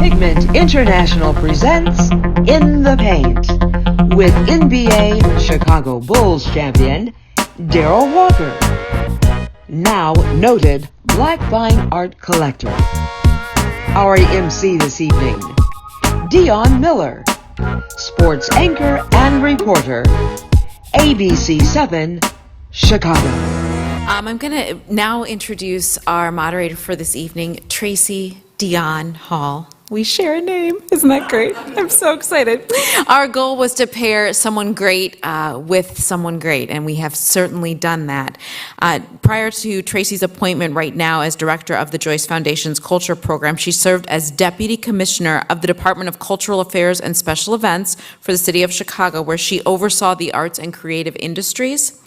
Pigment International presents In the Paint with NBA Chicago Bulls champion Darrell Walker, now noted black fine art collector. Our MC this evening, Dion Miller, sports anchor and reporter, ABC 7, Chicago. I'm going to now introduce our moderator for this evening, Tracy Dion Hall. We share a name. Isn't that great? I'm so excited. Our goal was to pair someone great with someone great, and we have certainly done that. Prior to Tracy's appointment right now as director of the Joyce Foundation's Culture Program, she served as Deputy Commissioner of the Department of Cultural Affairs and Special Events for the City of Chicago, where she oversaw the arts and creative industries,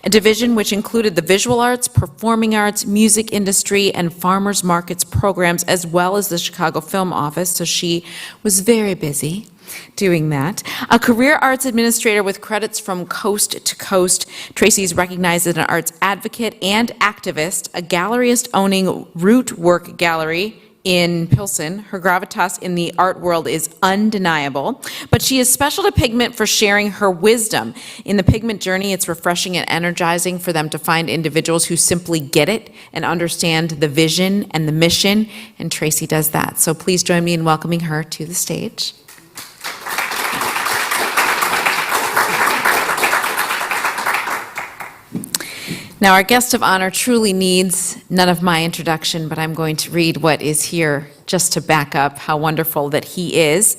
a division which included the visual arts, performing arts, music industry, and farmers markets programs, as well as the Chicago Film Office. So she was very busy doing that. A career arts administrator with credits from coast to coast, Tracy is recognized as an arts advocate and activist, a galleryist owning Root Work Gallery in Pilsen. Her gravitas in the art world is undeniable, but she is special to Pigment for sharing her wisdom. In the Pigment journey, it's refreshing and energizing for them to find individuals who simply get it and understand the vision and the mission, and Tracy does that. So please join me in welcoming her to the stage. Now, our guest of honor truly needs none of my introduction, but I'm going to read what is here just to back up how wonderful that he is.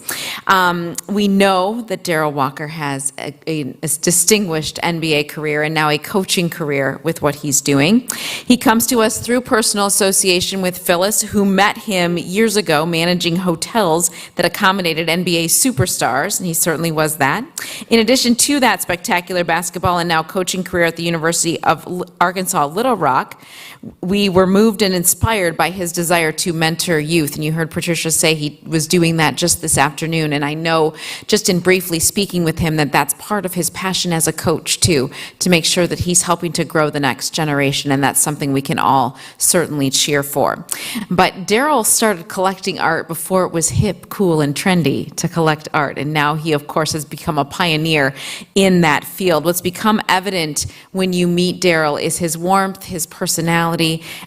We know that Darrell Walker has a distinguished NBA career and now a coaching career with what he's doing. He comes to us through personal association with Phyllis, who met him years ago managing hotels that accommodated NBA superstars, and he certainly was that. In addition to that spectacular basketball and now coaching career at the University of Arkansas Little Rock, we were moved and inspired by his desire to mentor youth. And you heard Patricia say he was doing that just this afternoon. And I know, just in briefly speaking with him, that that's part of his passion as a coach, too, to make sure that he's helping to grow the next generation. And that's something we can all certainly cheer for. But Darrell started collecting art before it was hip, cool, and trendy to collect art. And now he, of course, has become a pioneer in that field. What's become evident when you meet Darrell is his warmth, his personality,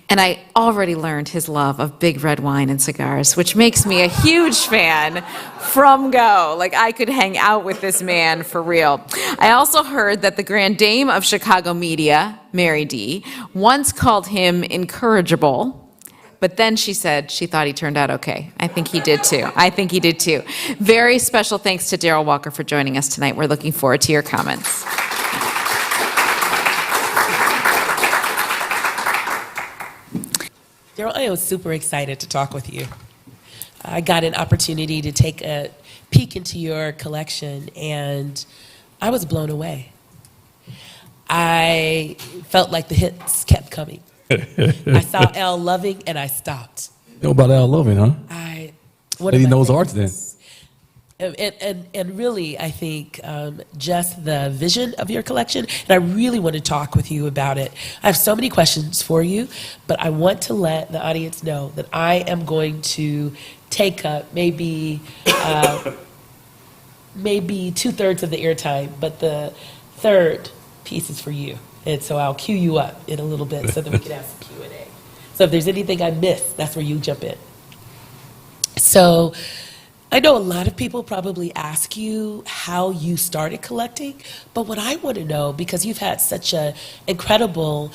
and I already learned his love of big red wine and cigars, which makes me a huge fan from go. Like, I could hang out with this man for real. I also heard that the grand dame of Chicago media, Mary D., once called him incorrigible, but then she said she thought he turned out okay. I think he did too. Very special thanks to Darrell Walker for joining us tonight. We're looking forward to your comments. Darrell, I am super excited to talk with you. I got an opportunity to take a peek into your collection, and I was blown away. I felt like the hits kept coming. I saw Al Loving, and I stopped. You know about Al Loving, huh? He knows arts then. And really, I think just the vision of your collection, and I really want to talk with you about it. I have so many questions for you, but I want to let the audience know that I am going to take up maybe 2/3 of the airtime, but the third piece is for you. And so I'll cue you up in a little bit so that we can have some Q&A. So if there's anything I missed, that's where you jump in. So I know a lot of people probably ask you how you started collecting, but what I want to know, because you've had such an incredible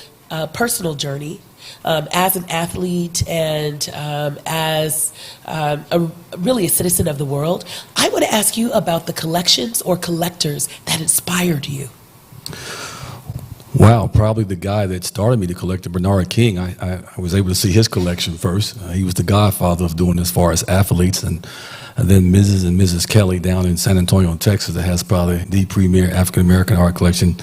personal journey as an athlete and as really a citizen of the world, I want to ask you about the collections or collectors that inspired you. Wow, probably the guy that started me to collect, Bernard King. I was able to see his collection first. He was the godfather of doing as far as athletes, and then Mrs. and Mrs. Kelly down in San Antonio, Texas, that has probably the premier African-American art collection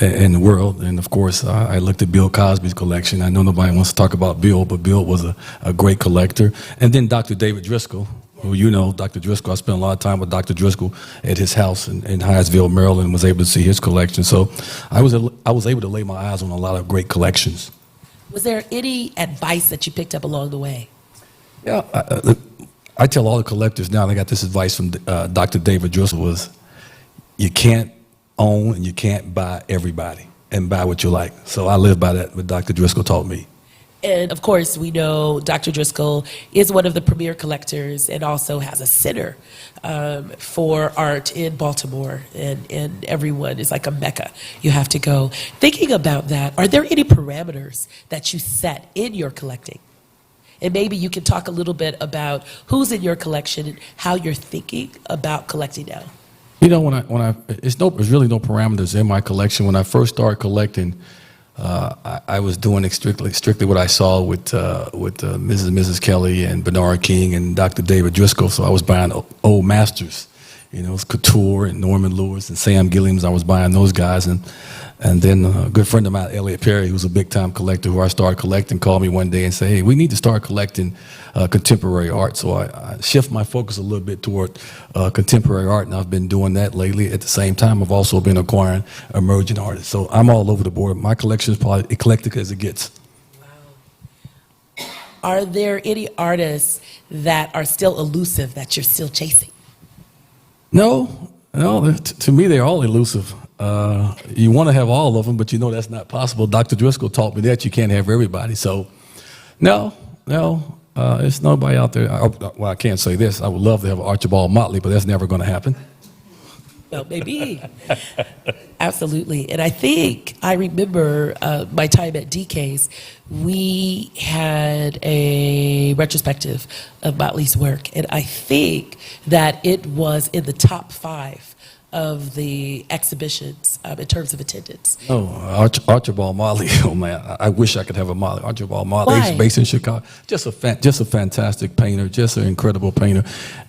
in the world. And of course, I looked at Bill Cosby's collection. I know nobody wants to talk about Bill, but Bill was a great collector. And then Dr. David Driscoll, who you know, Dr. Driscoll. I spent a lot of time with Dr. Driscoll at his house in Hyattsville, Maryland, and was able to see his collection. So I was able to lay my eyes on a lot of great collections. Was there any advice that you picked up along the way? Yeah, I tell all the collectors now, and I got this advice from Dr. David Driscoll, was you can't own and you can't buy everybody and buy what you like. So I live by that, what Dr. Driscoll taught me. And of course, we know Dr. Driscoll is one of the premier collectors and also has a center for art in Baltimore. And everyone is like a mecca. You have to go. Thinking about that, are there any parameters that you set in your collecting? And maybe you can talk a little bit about who's in your collection and how you're thinking about collecting now. You know, there's really no parameters in my collection. When I first started collecting, I was doing strictly what I saw with Mrs. and Mrs. Kelly and Bernard King and Dr. David Driscoll. So I was buying old masters, you know, it was Couture and Norman Lewis and Sam Gilliams. I was buying those guys, and then a good friend of mine, Elliot Perry, who's a big-time collector who I started collecting, called me one day and said, "Hey, we need to start collecting contemporary art." So I shift my focus a little bit toward contemporary art, and I've been doing that lately. At the same time, I've also been acquiring emerging artists. So I'm all over the board. My collection is probably eclectic as it gets. Wow. Are there any artists that are still elusive that you're still chasing? No. To me, they're all elusive. You want to have all of them, but you know that's not possible. Dr. Driscoll taught me that you can't have everybody. So, no, it's nobody out there. Well, I can't say this. I would love to have Archibald Motley, but that's never going to happen. Well, maybe. Absolutely. And I think I remember my time at DK's, we had a retrospective of Motley's work. And I think that it was in the top 5 of the exhibitions in terms of attendance. Oh, Archibald Motley. Oh man, I wish I could have a Motley. Archibald Motley. Why? He's based in Chicago. Just a fantastic painter. Just an incredible painter.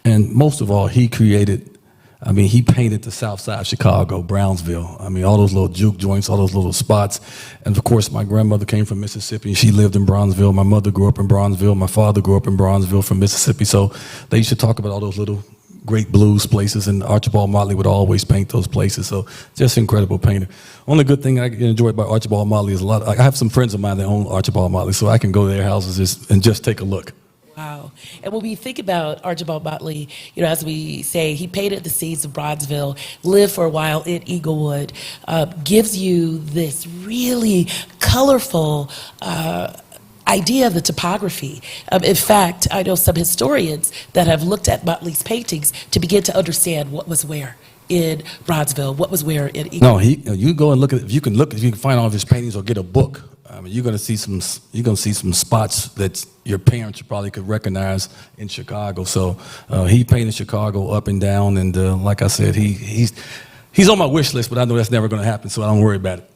And most of all, he painted the South Side of Chicago, Brownsville. I mean, all those little juke joints, all those little spots. And of course, my grandmother came from Mississippi. She lived in Brownsville. My mother grew up in Brownsville. My father grew up in Brownsville from Mississippi. So they used to talk about all those little great blues places, and Archibald Motley would always paint those places. So just an incredible painter. Only good thing I enjoy about Archibald Motley is I have some friends of mine that own Archibald Motley, so I can go to their houses and just take a look. Wow. And when we think about Archibald Motley, you know, as we say, he painted the scenes of Bronzeville, lived for a while in Inglewood, gives you this really colorful idea of the topography. In fact, I know some historians that have looked at Motley's paintings to begin to understand what was where in Bronzeville, what was where in Inglewood. No, you go and look at it. If you can find all of his paintings or get a book. I mean, you're gonna see some spots that your parents probably could recognize in Chicago. So he painted Chicago up and down, and like I said, he's on my wish list, but I know that's never gonna happen, so I don't worry about it.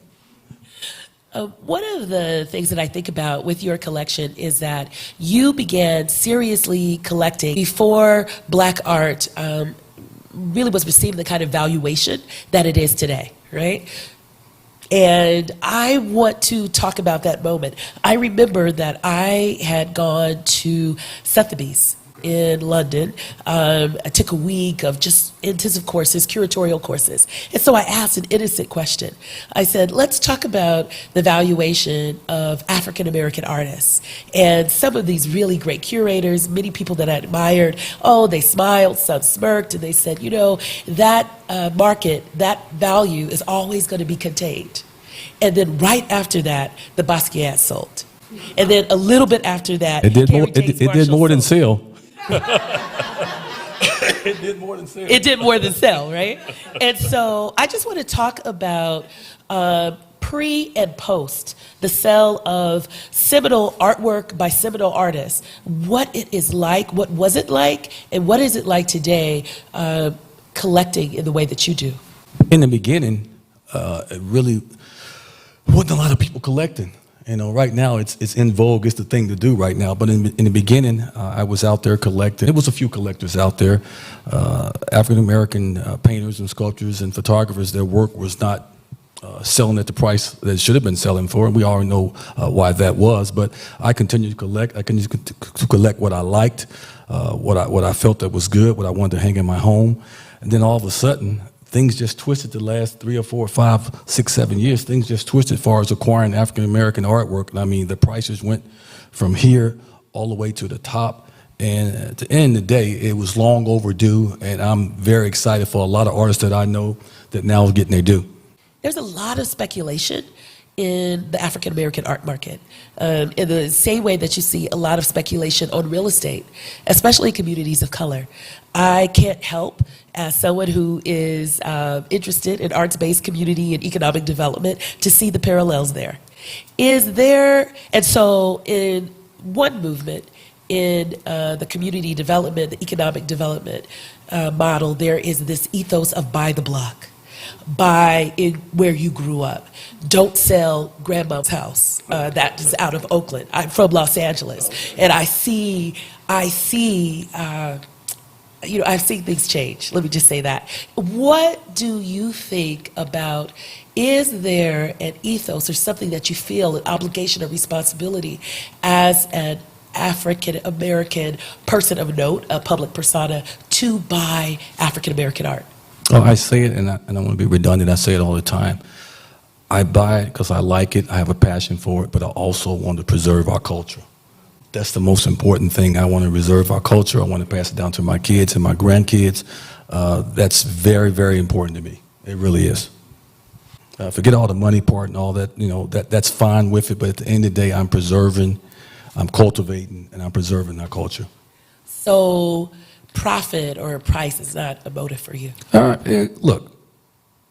One of the things that I think about with your collection is that you began seriously collecting before black art really was receiving the kind of valuation that it is today, right? And I want to talk about that moment. I remember that I had gone to Sotheby's in London. I took a week of just intensive courses, curatorial courses. And so I asked an innocent question. I said, let's talk about the valuation of African-American artists. And some of these really great curators, many people that I admired, they smiled, some smirked, and they said, you know, that market, that value is always going to be contained. And then right after that, the Basquiat sold. And then a little bit after that, it did more than sell. sell. It did more than sell. It did more than sell, right? And so I just want to talk about pre and post the sale of seminal artwork by seminal artists. What it is like, what was it like, and what is it like today collecting in the way that you do? In the beginning, it really wasn't a lot of people collecting. You know, right now it's in vogue. It's the thing to do right now. But in the beginning, I was out there collecting. There was a few collectors out there, African-American painters and sculptors and photographers. Their work was not selling at the price that it should have been selling for. And we already know why that was. But I continued to collect. I continued to collect what I liked, what I felt that was good, what I wanted to hang in my home. And then all of a sudden, things just twisted the last 3 or 4 or 5, 6, 7 years. Things just twisted as far as acquiring African-American artwork. And I mean, the prices went from here all the way to the top. And at the end of the day, it was long overdue, and I'm very excited for a lot of artists that I know that now are getting their due. There's a lot of speculation in the African American art market, in the same way that you see a lot of speculation on real estate, especially communities of color. I can't help, as someone who is interested in arts-based community and economic development, to see the parallels there. And so in one movement, in the community development, the economic development model, there is this ethos of buy the block. Buy in where you grew up. Don't sell grandma's house. That is out of Oakland. I'm from Los Angeles, and I've seen things change. Let me just say that. What do you think about? Is there an ethos or something that you feel an obligation or responsibility as an African American person of note, a public persona, to buy African American art? Oh, I say it, and I don't want to be redundant. I say it all the time. I buy it because I like it. I have a passion for it, but I also want to preserve our culture. That's the most important thing. I want to preserve our culture. I want to pass it down to my kids and my grandkids. That's very, very important to me. It really is. Forget all the money part and all that. That's fine with it. But at the end of the day, I'm preserving, I'm cultivating, and I'm preserving our culture. So profit or price is not a motive for you? Look,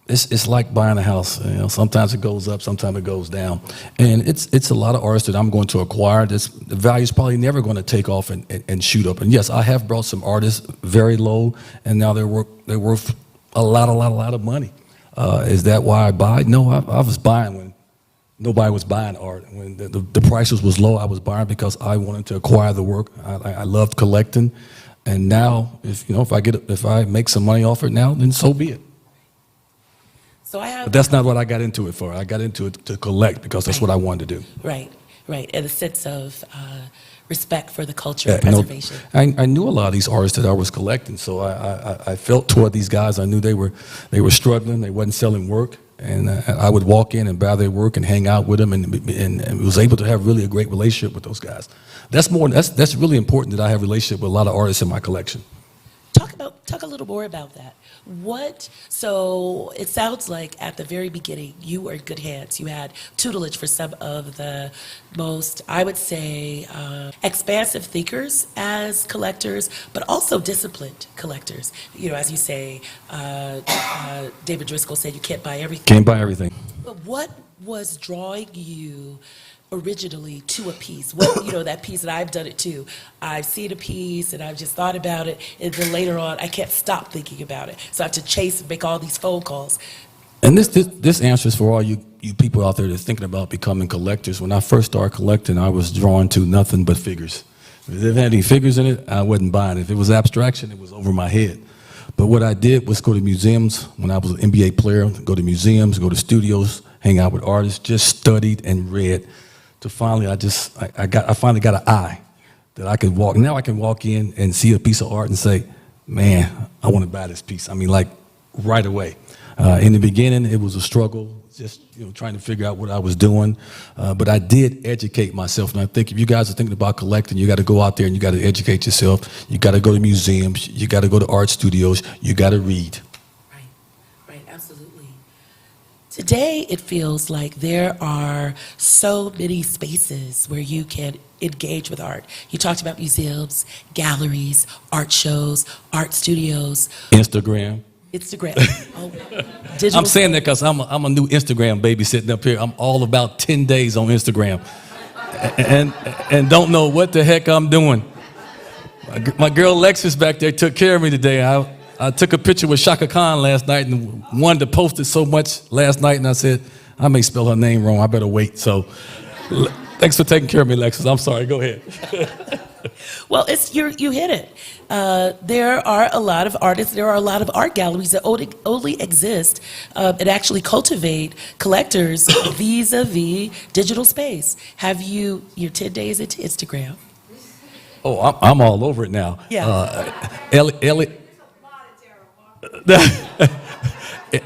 it's like buying a house. Sometimes it goes up, sometimes it goes down, and it's a lot of artists that I'm going to acquire. The value's probably never going to take off and shoot up. And yes, I have brought some artists very low, and now they're worth a lot of money. Is that why I buy? No, I was buying when nobody was buying art. When the prices was low, I was buying because I wanted to acquire the work. I loved collecting. And now, if I make some money off it now, then so be it. But that's not what I got into it for. I got into it to collect because that's what I wanted to do. Right, and a sense of respect for the culture and preservation. I knew a lot of these artists that I was collecting, so I felt toward these guys. I knew they were struggling. They wasn't selling work, and I would walk in and buy their work and hang out with them, and was able to have really a great relationship with those guys. That's really important that I have a relationship with a lot of artists in my collection. Talk a little more about that. So it sounds like at the very beginning you were in good hands. You had tutelage for some of the most, I would say, expansive thinkers as collectors, but also disciplined collectors. As you say, David Driscoll said you can't buy everything. Can't buy everything. But what was drawing you originally to a piece? That piece, and I've done it too. I've seen a piece and I've just thought about it, and then later on I can't stop thinking about it. So I have to chase and make all these phone calls. And this answers for all you people out there that's thinking about becoming collectors. When I first started collecting, I was drawn to nothing but figures. If it had any figures in it, I wasn't buying it. If it was abstraction, it was over my head. But what I did was go to museums. When I was an NBA player, go to museums, go to studios, hang out with artists, just studied and read. So finally, I finally got an eye that I could walk. Now I can walk in and see a piece of art and say, man, I want to buy this piece. I mean, like right away. In the beginning, it was a struggle, just trying to figure out what I was doing. But I did educate myself. And I think if you guys are thinking about collecting, you got to go out there and you got to educate yourself. You got to go to museums. You got to go to art studios. You got to read. Right, absolutely. Today, it feels like there are so many spaces where you can engage with art. You talked about museums, galleries, art shows, art studios. Instagram. Oh, digital. I'm saying that because I'm a new Instagram baby sitting up here. I'm all about 10 days on Instagram and don't know what the heck I'm doing. My girl Lexus back there took care of me today. I took a picture with Shaka Khan last night and wanted to post it so much last night, and I said, I may spell her name wrong. I better wait. So thanks for taking care of me, Lexus. I'm sorry. Go ahead. Well, you hit it. There are a lot of artists. There are a lot of art galleries that only exist and actually cultivate collectors vis-a-vis digital space. You're 10 days into Instagram. Oh, I'm all over it now. Yeah.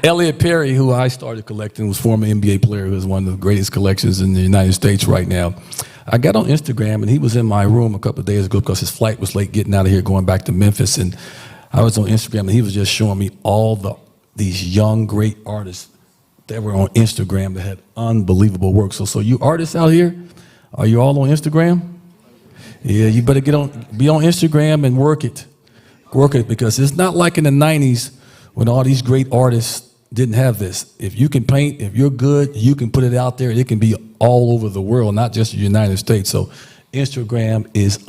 Elliot Perry, who I started collecting, was a former NBA player who has one of the greatest collections in the United States right now. I got on Instagram, and he was in my room a couple of days ago because his flight was late getting out of here, going back to Memphis. And I was on Instagram, and he was just showing me all these young, great artists that were on Instagram that had unbelievable work. So you artists out here, are you all on Instagram? Yeah, you better be on Instagram and work it. Work it, because it's not like in the 90s when all these great artists didn't have this. If you can paint, if you're good, you can put it out there. It can be all over the world, not just the United States. So Instagram is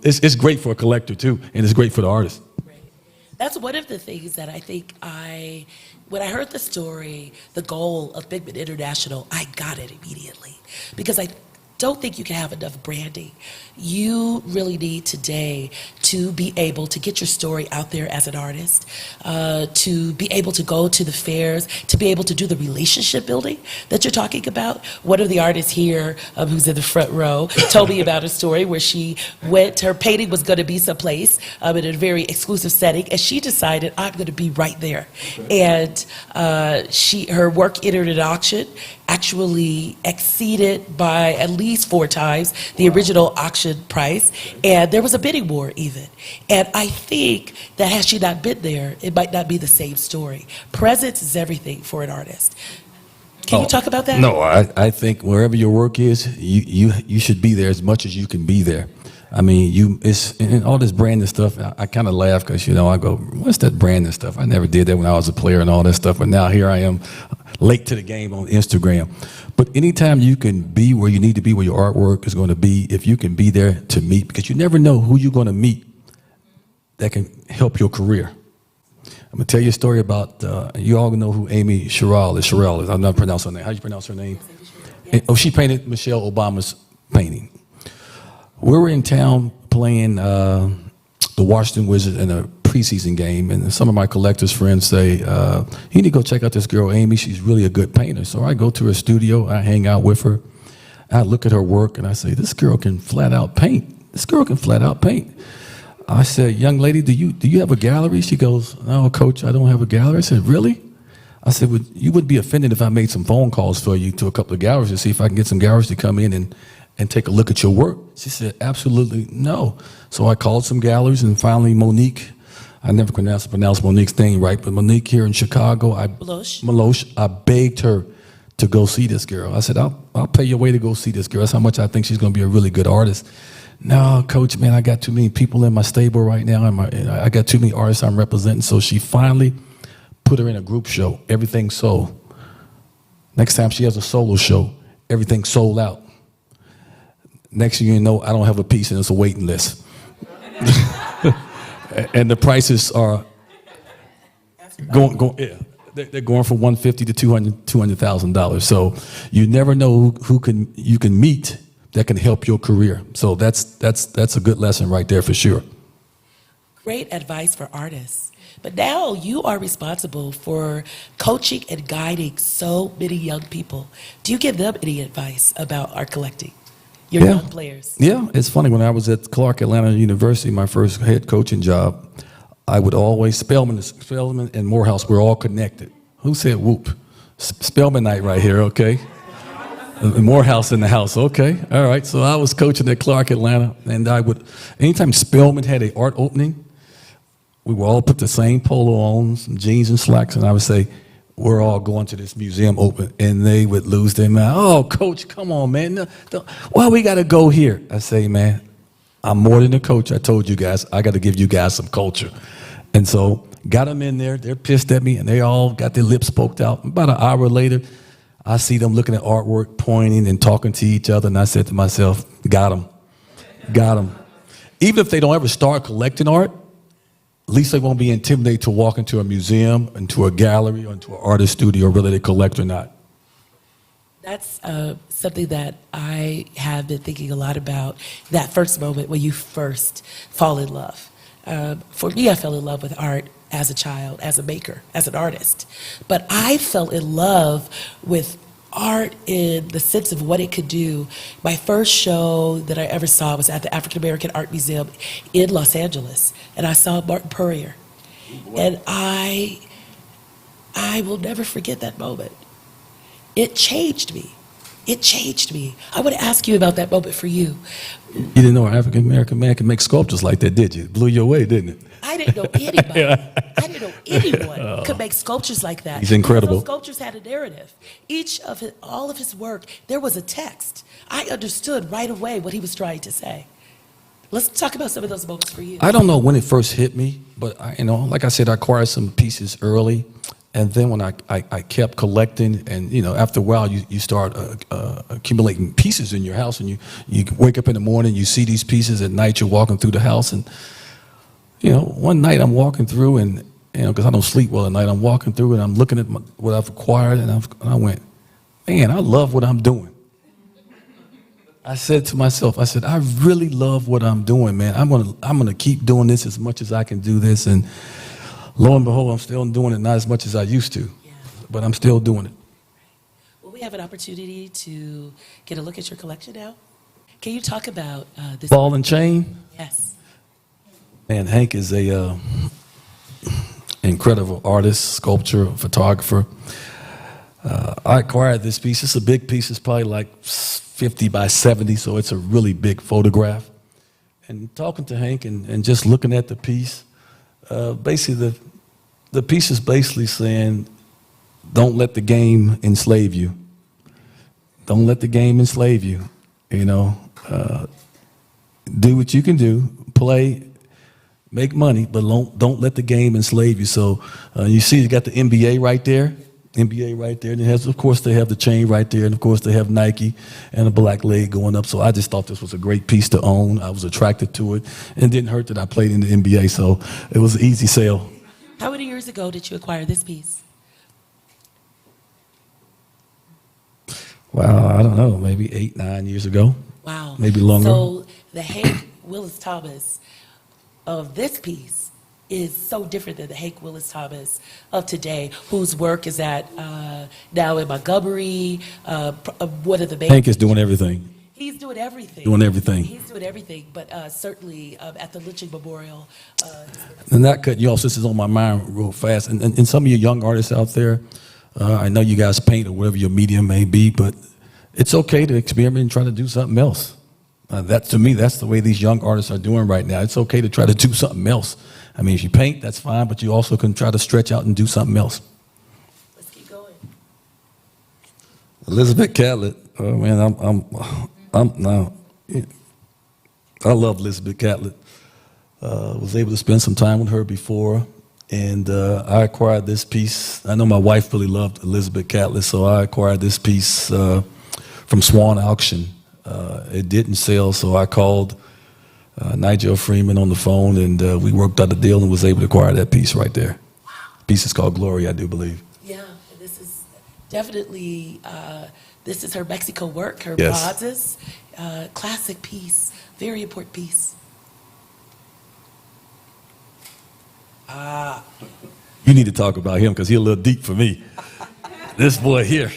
it's great for a collector too, and it's great for the artist. Right. That's one of the things that I think when I heard the story, the goal of Pigment International, I got it immediately, because I don't think you can have enough branding. You really need today to be able to get your story out there as an artist, to be able to go to the fairs, to be able to do the relationship building that you're talking about. One of the artists here, who's in the front row, told me about a story where she went, her painting was gonna be someplace in a very exclusive setting, and she decided, I'm gonna be right there. Okay. And her work entered an auction, actually exceeded by at least 4 times the original auction price, and there was a bidding war even. And I think that had she not been there, it might not be the same story. Presence is everything for an artist. Can you talk about that? No, I think wherever your work is, you should be there as much as you can be there. I mean, and all this branding stuff, I kind of laugh because, I go, what's that branding stuff? I never did that when I was a player and all that stuff, but now here I am, late to the game on Instagram. But anytime you can be where you need to be, where your artwork is going to be, if you can be there to meet, because you never know who you're going to meet that can help your career. I'm going to tell you a story about, you all know who Amy Sherrill is. I'm not pronouncing her name. How do you pronounce her name? She painted Michelle Obama's painting. We were in town playing the Washington Wizards in a preseason game, and some of my collectors friends say, you need to go check out this girl, Amy. She's really a good painter. So I go to her studio, I hang out with her, I look at her work, and I say, this girl can flat out paint. This girl can flat out paint. I said, young lady, do you have a gallery? She goes, no, coach, I don't have a gallery. I said, really? I said, well, you wouldn't be offended if I made some phone calls for you to a couple of galleries to see if I can get some galleries to come in and take a look at your work. She said, absolutely no. So I called some galleries, and finally Monique, I never pronounce Monique's name right, but Monique here in Chicago, Maloche, I begged her to go see this girl. I said, I'll pay your way to go see this girl. That's how much I think she's going to be a really good artist. No, coach, man, I got too many people in my stable right now, and I got too many artists I'm representing. So she finally put her in a group show. Everything sold. Next time she has a solo show, everything sold out. Next thing you know, I don't have a piece, and it's a waiting list. And the prices are going. Yeah, they're going from $150,000 to $200,000. So you never know who you can meet that can help your career. So that's a good lesson right there for sure. Great advice for artists. But now you are responsible for coaching and guiding so many young people. Do you give them any advice about art collecting? Your young players. Yeah, it's funny. When I was at Clark Atlanta University, my first head coaching job, I would always, Spelman and Morehouse were all connected. Who said whoop? Spelman night right here, okay? Morehouse in the house, okay? All right, so I was coaching at Clark Atlanta, and anytime Spelman had an art opening, we would all put the same polo on, some jeans and slacks, and I would say, we're all going to this museum open, and they would lose their mind. Oh, coach, come on, man. Why we got to go here? I say, man, I'm more than a coach. I told you guys, I got to give you guys some culture. And so got them in there. They're pissed at me, and they all got their lips poked out. About an hour later, I see them looking at artwork, pointing and talking to each other, and I said to myself, got them. Got them. Even if they don't ever start collecting art, at least they won't be intimidated to walk into a museum, into a gallery, or into an artist studio, whether they collect or not. That's something that I have been thinking a lot about, that first moment when you first fall in love. For me, I fell in love with art as a child, as a maker, as an artist. But I fell in love with art in the sense of what it could do. My first show that I ever saw was at the African American Art Museum in Los Angeles, and I saw Martin Purrier. And I will never forget that moment. It changed me. It changed me. I want to ask you about that moment for you. You didn't know an African American man can make sculptures like that, did you? It blew you away, didn't it? I didn't know anybody. I didn't know anyone could make sculptures like that. He's incredible. Those sculptures had a narrative. All of his work, there was a text. I understood right away what he was trying to say. Let's talk about some of those moments for you. I don't know when it first hit me, but like I said, I acquired some pieces early, and then when I kept collecting, and after a while, you start accumulating pieces in your house, and you wake up in the morning, you see these pieces. At night, you're walking through the house, and one night I'm walking through, and because I don't sleep well at night, I'm walking through and I'm looking at what I've acquired, and I went, man, I love what I'm doing. I said to myself, I really love what I'm doing, man. I'm gonna keep doing this as much as I can do this, and lo and behold, I'm still doing it, not as much as I used to, but I'm still doing it. Well, we have an opportunity to get a look at your collection now. Can you talk about this? Ball and chain? Yes. And Hank is a incredible artist, sculptor, photographer. I acquired this piece. It's a big piece. It's probably like 50 by 70, so it's a really big photograph. And talking to Hank and just looking at the piece, basically the piece is basically saying, don't let the game enslave you. Don't let the game enslave you. Do what you can do, play, make money, but don't let the game enslave you. So you see, you got the NBA right there. NBA right there. And of course, they have the chain right there. And of course, they have Nike and a black leg going up. So I just thought this was a great piece to own. I was attracted to it. And it didn't hurt that I played in the NBA. So it was an easy sale. How many years ago did you acquire this piece? Wow, I don't know, maybe 8, 9 years ago. Wow. Maybe longer. So the Hank Willis Thomas of this piece is so different than the Hank Willis Thomas of today, whose work is at now in Montgomery, one of the main... Hank is doing everything. He's doing everything. Doing everything. He's doing everything, but certainly at the lynching memorial. And that cut you off, this is on my mind real fast. And some of you young artists out there, I know you guys paint or whatever your medium may be, but it's okay to experiment and try to do something else. To me, that's the way these young artists are doing right now. It's okay to try to do something else. I mean, if you paint, that's fine, but you also can try to stretch out and do something else. Let's keep going. Elizabeth Catlett, oh man, I love Elizabeth Catlett. Was able to spend some time with her before, and I acquired this piece. I know my wife really loved Elizabeth Catlett, so I acquired this piece from Swan Auction. It didn't sell, so I called Nigel Freeman on the phone, and we worked out a deal and was able to acquire that piece right there. Wow. The piece is called Glory, I do believe. Yeah, and this is definitely, this is her Mexico work, her Yes. bronzes. Classic piece, very important piece. You need to talk about him because he's a little deep for me. This boy here,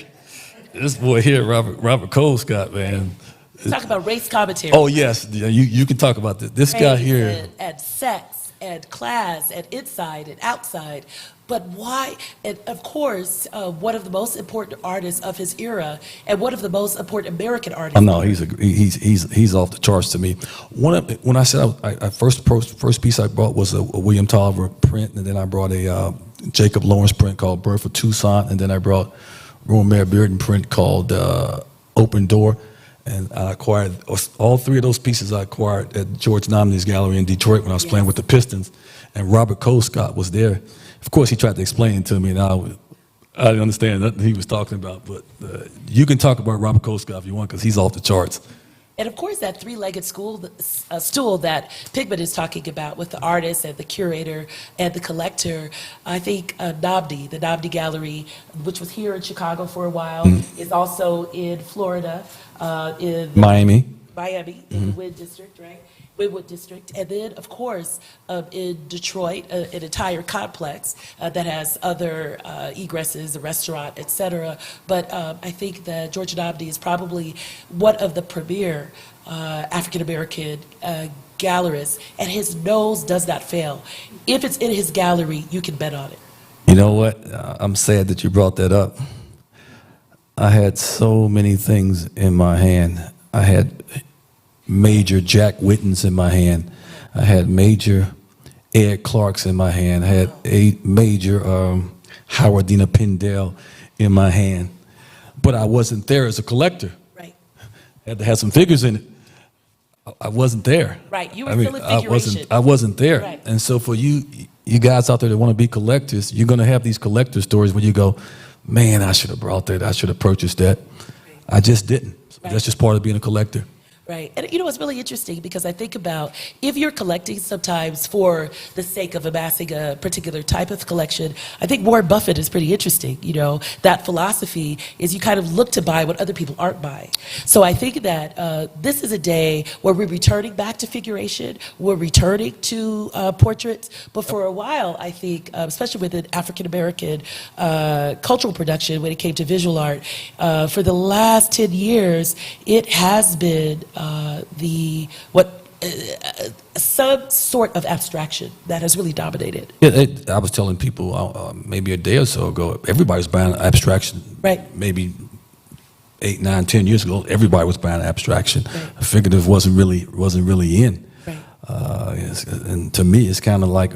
Robert Colescott, man. Talk about race commentary. Oh yes, yeah, you can talk about this. This guy here. And sex, and class, and inside and outside. But why? And of course, one of the most important artists of his era, and one of the most important American artists. Oh no, he's off the charts to me. When I said I first piece I brought was a William Tolliver print, and then I brought a Jacob Lawrence print called Birth of Toussaint, and then I brought Romare Bearden print called Open Door. And I acquired all three of those pieces. I acquired at George Nominee's gallery in Detroit when I was playing with the Pistons, and Robert Colescott was there. Of course, he tried to explain it to me, and I didn't understand nothing he was talking about. But you can talk about Robert Colescott if you want, because he's off the charts. And of course, that three-legged stool that Pigment is talking about with the artist and the curator and the collector, I think the Nabdi Gallery, which was here in Chicago for a while, is also in Florida, in Miami, in the Wynn District, right? Wynwood District, and then, of course, in Detroit, an entire complex that has other egresses, a restaurant, etc. But I think that George Nabdi is probably one of the premier African-American gallerists, and his nose does not fail. If it's in his gallery, you can bet on it. You know what? I'm sad that you brought that up. I had so many things in my hand. I had major Jack Whittens in my hand. I had major Ed Clarks in my hand. I had a major Howardina Pindell in my hand. But I wasn't there as a collector. Right. I had to have some figures in it. I wasn't there. Right. You were still in figuration. I wasn't there. Right. And so for you guys out there that want to be collectors, you're going to have these collector stories where you go, man, I should have brought that. I should have purchased that. Right. I just didn't. Right. That's just part of being a collector. Right. And it's really interesting because I think about if you're collecting sometimes for the sake of amassing a particular type of collection, I think Warren Buffett is pretty interesting. That philosophy is you kind of look to buy what other people aren't buying. So I think that this is a day where we're returning back to figuration, we're returning to portraits, but for a while, I think, especially with an African-American cultural production when it came to visual art, for the last 10 years, it has been some sort of abstraction that has really dominated. I was telling people maybe a day or so ago, everybody's buying abstraction. Right. Maybe 8, 9, 10 years ago, everybody was buying abstraction. Right. Figurative wasn't really in. Right. And to me, it's kind of like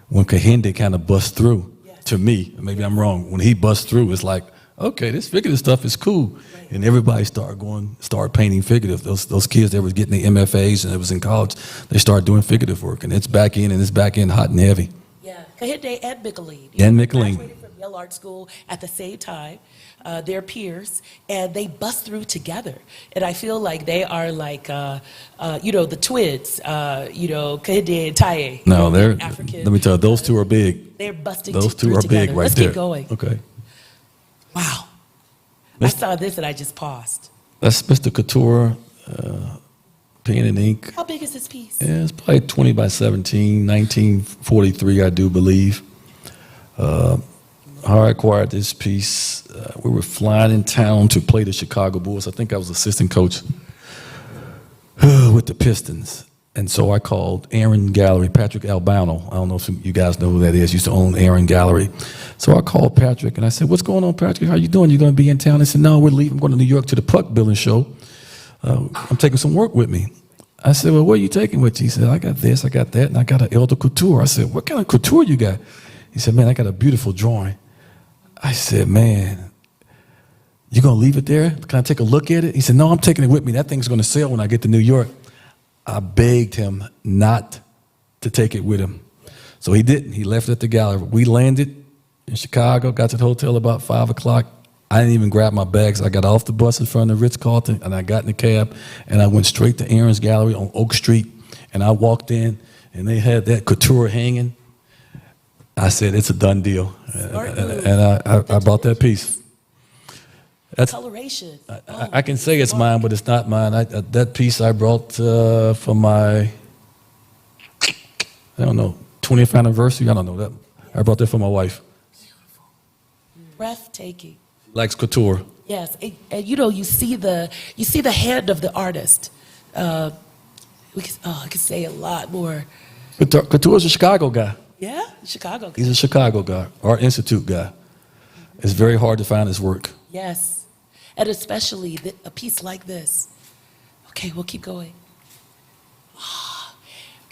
when Kahinde kind of busts through. Yes. To me, maybe I'm wrong. When he busts through, it's like, okay, this figurative stuff is cool. Right. And everybody started painting figurative. Those kids that were getting the MFAs and it was in college, they started doing figurative work. And it's back in hot and heavy. Yeah, Kahinde and Michelin. And Michelin. Graduated from Yale Art School at the same time, their peers, and they bust through together. And I feel like they are like, the twins, Kahinde and Taye. No, they're African. Let me tell you, those two are big. They're busting Those two through are together. big right Let's there. keep going. Okay. Wow. I saw this and I just paused. That's Mr. Couture, pen and ink. How big is this piece? Yeah, it's probably 20 by 17, 1943, I do believe. How I acquired this piece, we were flying in town to play the Chicago Bulls. I think I was assistant coach with the Pistons. And so I called Aaron Gallery, Patrick Albano. I don't know if you guys know who that is. Used to own Aaron Gallery. So I called Patrick and I said, "What's going on, Patrick? How you doing? You going to be in town?" He said, "No, we're leaving. I'm going to New York to the Puck Building show. I'm taking some work with me." I said, "Well, what are you taking with you?" He said, "I got this, I got that, and I got an Elder Couture." I said, "What kind of couture you got?" He said, "Man, I got a beautiful drawing." I said, "Man, you going to leave it there? Can I take a look at it?" He said, "No, I'm taking it with me. That thing's going to sell when I get to New York." I begged him not to take it with him. So he didn't. He left it at the gallery. We landed in Chicago, got to the hotel about 5 o'clock. I didn't even grab my bags. I got off the bus in front of the Ritz-Carlton, and I got in the cab, and I went straight to Aaron's Gallery on Oak Street, and I walked in, and they had that couture hanging. I said, "It's a done deal." And I bought that piece. That's Coloration. I can say it's mine, but it's not mine. That piece I brought for my, 20th anniversary. I don't know that. I brought that for my wife. Breathtaking. Likes couture. Yes, and you see the hand of the artist. I could say a lot more. Couture's a Chicago guy. Yeah, Chicago. He's a Chicago guy, Art Institute guy. It's very hard to find his work. Yes, and especially a piece like this. Okay, we'll keep going.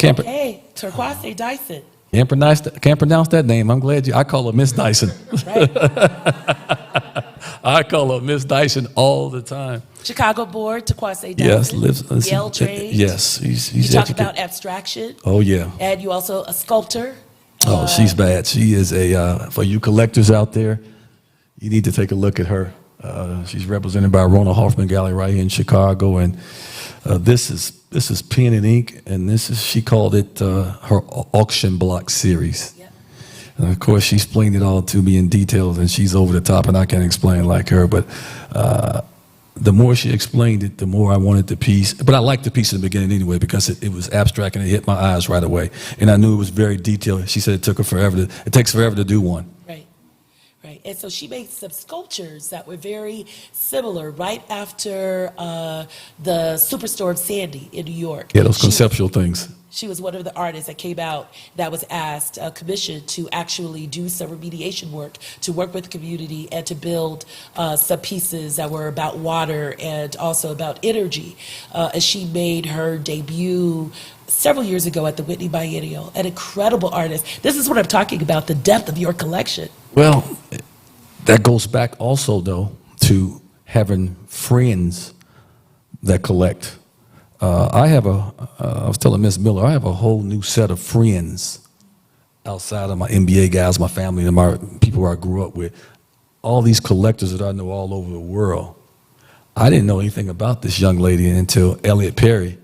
Okay, Turquoise Dyson. Can't pronounce that name. I'm glad I call her Miss Dyson. Right. I call her Miss Dyson all the time. Chicago born, Turquoise Dyson. Yes, lives Yale trained. Yes, he's You talk educated. about abstraction. Oh yeah. And you also a sculptor. Oh, she's bad. She is for you collectors out there, you need to take a look at her. She's represented by Rona Hoffman Gallery right here in Chicago, and this is pen and ink, and she called it her auction block series. Yeah. And of course, she explained it all to me in details, and she's over the top, and I can't explain like her. But the more she explained it, the more I wanted the piece. But I liked the piece in the beginning anyway because it was abstract and it hit my eyes right away, and I knew it was very detailed. She said it takes forever to do one. Right. Right. And so she made some sculptures that were very similar right after the Superstorm Sandy in New York. Yeah, those conceptual things. She was one of the artists that came out that was asked, commissioned to actually do some remediation work, to work with the community and to build some pieces that were about water and also about energy. And she made her debut several years ago at the Whitney Biennial. An incredible artist. This is what I'm talking about, the depth of your collection. Well, that goes back also, though, to having friends that collect. I was telling Miss Miller, I have a whole new set of friends outside of my NBA guys, my family, and my people I grew up with. All these collectors that I know all over the world. I didn't know anything about this young lady until Elliot Perry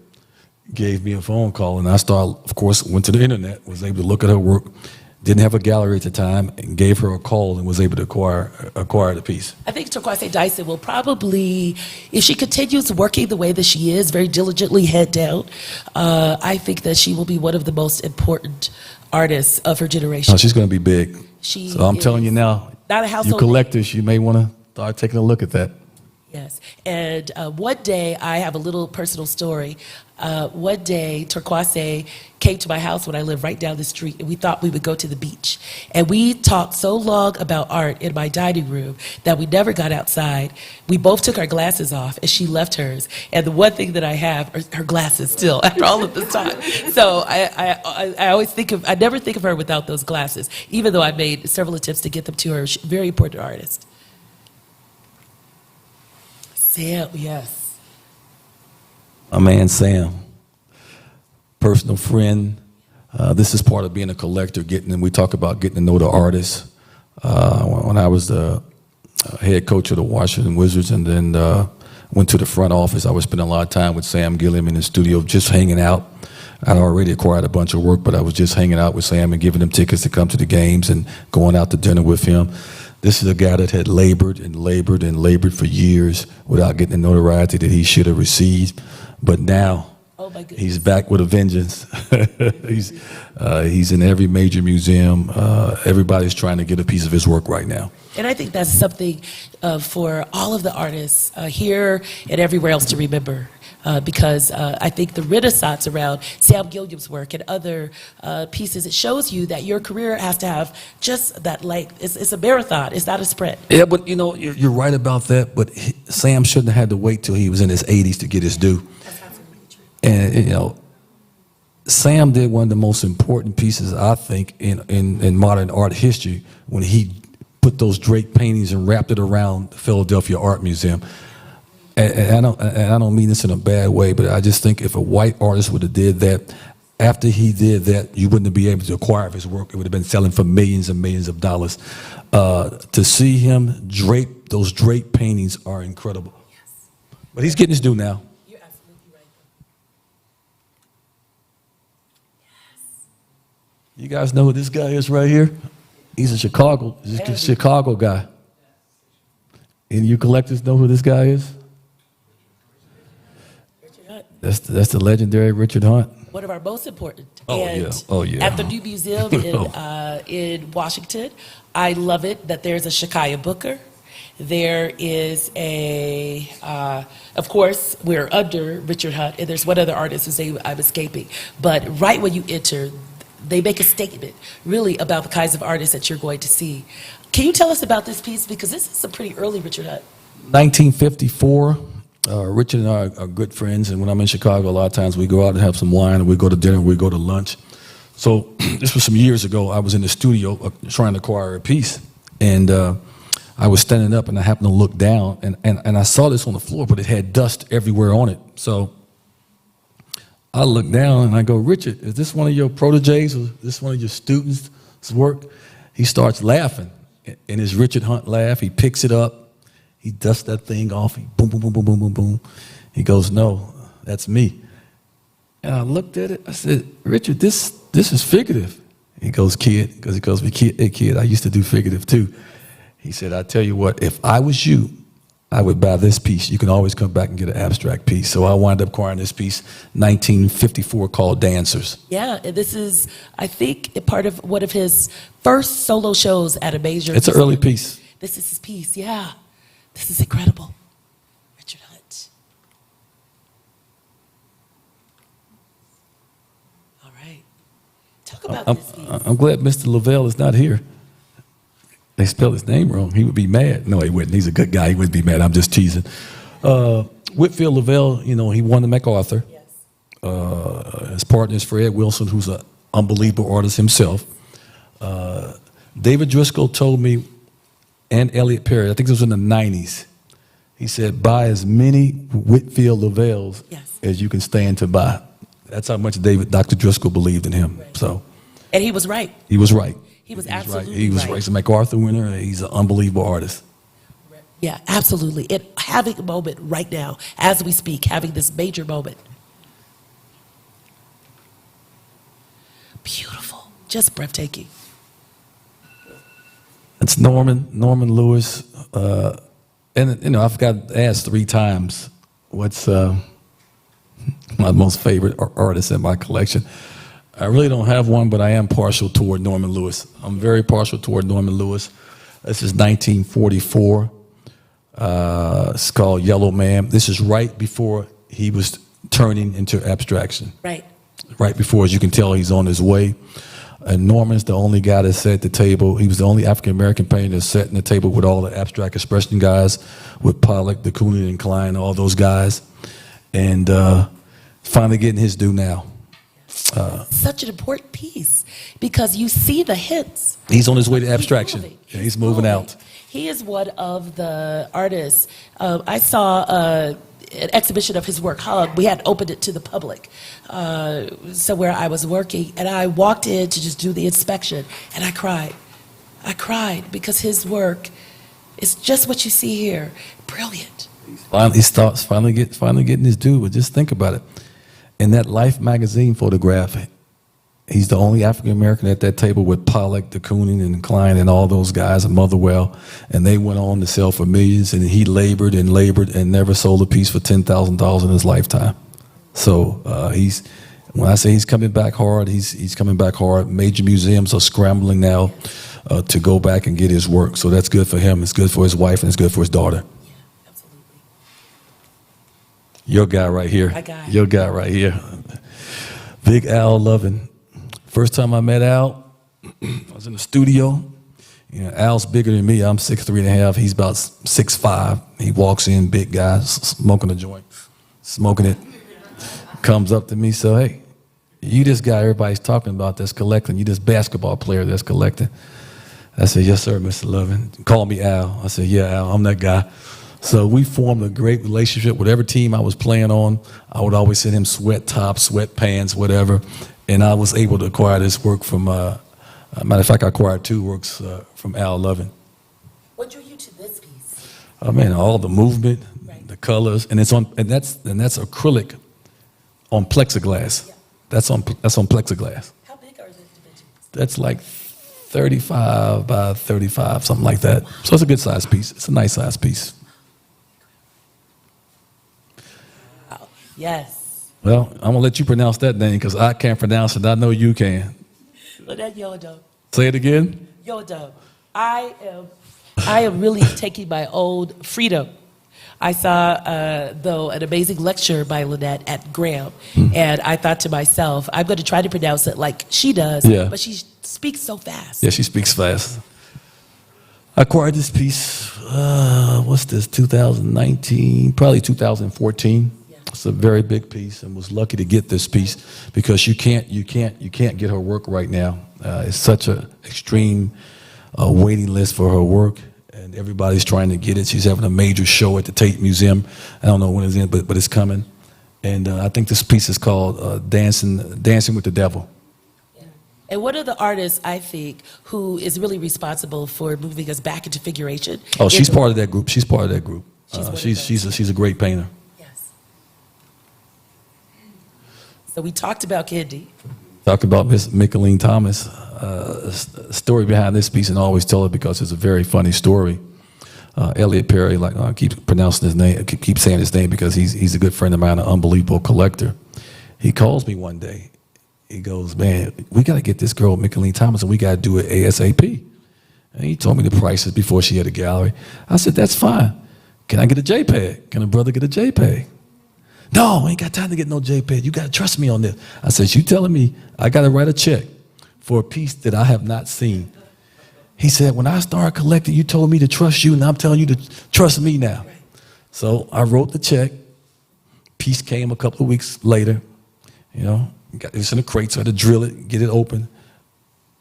gave me a phone call, and I started, of course, went to the internet, was able to look at her work, didn't have a gallery at the time, and gave her a call and was able to acquire the piece. I think Turquoise Dyson will probably, if she continues working the way that she is, very diligently, head down, I think that she will be one of the most important artists of her generation. Oh, she's going to be big. So I'm telling you now, not a household you collectors, you may want to start taking a look at that. Yes, and one day, I have a little personal story. One day, Turquoise came to my house when I lived right down the street, and we thought we would go to the beach. And we talked so long about art in my dining room that we never got outside. We both took our glasses off, and she left hers. And the one thing that I have are her glasses still, after all of this time. So I always I never think of her without those glasses, even though I made several attempts to get them to her. She's a very important artist. Sam, yes. My man Sam, personal friend. This is part of being a collector, and we talk about getting to know the artists. When I was the head coach of the Washington Wizards and then went to the front office, I was spending a lot of time with Sam Gilliam in the studio just hanging out. I'd already acquired a bunch of work, but I was just hanging out with Sam and giving him tickets to come to the games and going out to dinner with him. This is a guy that had labored and labored and labored for years without getting the notoriety that he should have received. But now, he's back with a vengeance. He's in every major museum. Everybody's trying to get a piece of his work right now. And I think that's something for all of the artists here and everywhere else to remember. Because I think the renaissance around Sam Gilliam's work and other pieces, it shows you that your career has to have just that length. It's a marathon. It's not a sprint. Yeah, but you know, you're right about that. But Sam shouldn't have had to wait till he was in his 80s to get his due. That's absolutely true. And you know, Sam did one of the most important pieces, I think, in modern art history when he put those Drake paintings and wrapped it around the Philadelphia Art Museum. And I don't mean this in a bad way, but I just think if a white artist would have did that, after he did that, you wouldn't be able to acquire his work. It would have been selling for millions and millions of dollars. To see him drape, those Drake paintings are incredible. Yes. But he's getting his due now. You're absolutely right. Yes. You guys know who this guy is right here? He's a Chicago guy. And you collectors know who this guy is? That's the legendary Richard Hunt. One of our most important. Oh, and yeah. Oh, yeah. At the new museum in Washington, I love it that there's a Shekiah Booker. There is of course, we're under Richard Hunt, and there's one other artist whose name I'm escaping. But right when you enter, they make a statement really about the kinds of artists that you're going to see. Can you tell us about this piece? Because this is a pretty early Richard Hunt. 1954. Richard and I are good friends, and when I'm in Chicago, a lot of times we go out and have some wine, and we go to dinner, and we go to lunch. So this was some years ago. I was in the studio trying to acquire a piece, and I was standing up, and I happened to look down, and I saw this on the floor, but it had dust everywhere on it. So I look down, and I go, Richard, is this one of your proteges, or is this one of your students' work? He starts laughing, and his Richard Hunt laugh. He picks it up. He dusts that thing off. He boom, boom, boom, boom, boom, boom, boom. He goes, no, that's me. And I looked at it. I said, Richard, this is figurative. He goes, kid, because he calls me kid. Hey, kid, I used to do figurative too. He said, I tell you what, if I was you, I would buy this piece. You can always come back and get an abstract piece. So I wound up acquiring this piece, 1954, called Dancers. Yeah, and this is, I think, a part of one of his first solo shows at a major. It's an early piece. This is his piece, yeah. This is incredible. Richard Hunt. about I'm, this piece. I'm glad Mr. Lavelle is not here. They spelled his name wrong. He would be mad. No, he wouldn't. He's a good guy. He wouldn't be mad. I'm just teasing. Whitfield Lavelle, you know, he won the MacArthur. Yes. His partner is Fred Wilson, who's an unbelievable artist himself. David Driscoll told me, and Elliot Perry, I think this was in the 90s, he said, buy as many Whitfield Lavelles Yes. as you can stand to buy. That's how much Dr. Driscoll believed in him. Right. So And he was right. he was right. He was right. absolutely He was right. right. He's a MacArthur winner. He's an unbelievable artist. Yeah, absolutely. And having a moment right now, as we speak, having this major moment. Beautiful. Just breathtaking. It's Norman Lewis. And, you know, I've got asked 3 times what's my most favorite artist in my collection. I really don't have one, but I am partial toward Norman Lewis. I'm very partial toward Norman Lewis. This is 1944. It's called Yellow Man. This is right before he was turning into abstraction. Right. Right before, as you can tell, he's on his way. And Norman's the only guy that sat at the table. He was the only African-American painter that sat in the table with all the abstract expression guys, with Pollock, de Kooning, and Klein, all those guys. And finally getting his due now. Such an important piece because you see the hints. He's on his way to abstraction. Yeah, he's moving out. He is one of the artists. I saw an exhibition of his work. We had opened it to the public somewhere I was working, and I walked in to just do the inspection, and I cried. I cried because his work is just what you see here. Brilliant. Finally getting his due, but just think about it. In that Life magazine photograph, he's the only African-American at that table with Pollock, de Kooning, and Klein, and all those guys, and Motherwell, and they went on to sell for millions, and he labored and never sold a piece for $10,000 in his lifetime. So when I say he's coming back hard, he's coming back hard. Major museums are scrambling now to go back and get his work, so that's good for him. It's good for his wife, and it's good for his daughter. Yeah, absolutely. Your guy right here. My guy. Your guy right here. Big Al Lovin. First time I met Al, I was in the studio. You know, Al's bigger than me. I'm 6'3.5". He's about 6'5". He walks in, big guy, smoking a joint, smoking it. Comes up to me, so hey, you this guy everybody's talking about that's collecting. You this basketball player that's collecting. I said, yes, sir, Mr. Lovin. Call me Al. I said, yeah, Al, I'm that guy. So we formed a great relationship. Whatever team I was playing on, I would always send him sweat tops, sweat pants, whatever. And I was able to acquire this work from, matter of fact, I acquired 2 works from Al Lovin. What drew you to this piece? Oh man, all the movement, Right. the colors, and that's acrylic on plexiglass. Yeah. That's on plexiglass. How big are the dimensions? That's like 35 by 35, something like that. So it's a good size piece. It's a nice size piece. Wow. Yes. Well, I'm gonna let you pronounce that name because I can't pronounce it. I know you can. Lynette Yodub. Say it again. Yodub. I am really taking my own freedom. I saw, though, an amazing lecture by Lynette at Graham, and I thought to myself, I'm going to try to pronounce it like she does, Yeah. but she speaks so fast. Yeah, she speaks fast. I acquired this piece. What's this? 2019, probably 2014. Yeah. It's a very big piece, and was lucky to get this piece because you can't get her work right now. It's such an extreme waiting list for her work, and everybody's trying to get it. She's having a major show at the Tate Museum. I don't know when it's in, but it's coming. And I think this piece is called Dancing with the Devil. And one of the artists, I think, who is really responsible for moving us back into figuration. Oh, she's is- part of that group. She's part of that group. She's one of She's a great painter. Yes. So we talked about Kendi. Talk about Miss Micheline Thomas. Story behind this piece, and I always tell it because it's a very funny story. Elliot Perry, I keep pronouncing his name, keep saying his name because he's a good friend of mine, an unbelievable collector. He calls me one day. He goes, man, we got to get this girl, Micheline Thomas, and we got to do it ASAP. And he told me the prices before she had a gallery. I said, that's fine. Can I get a JPEG? Can a brother get a JPEG? No, I ain't got time to get no JPEG. You got to trust me on this. I said, you telling me I got to write a check for a piece that I have not seen. He said, when I started collecting, you told me to trust you, and I'm telling you to trust me now. So I wrote the check. Piece came a couple of weeks later. You know, got this in a crate, so I had to drill it, get it open.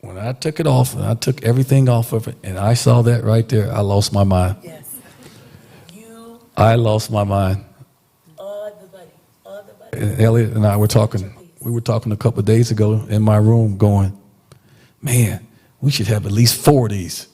When I took it off, and I took everything off of it, and I saw that right there, I lost my mind. Yes. I lost my mind. On the money. And Elliot and I were talking. We were talking a couple of days ago in my room, going, "Man, we should have at least 4 of these."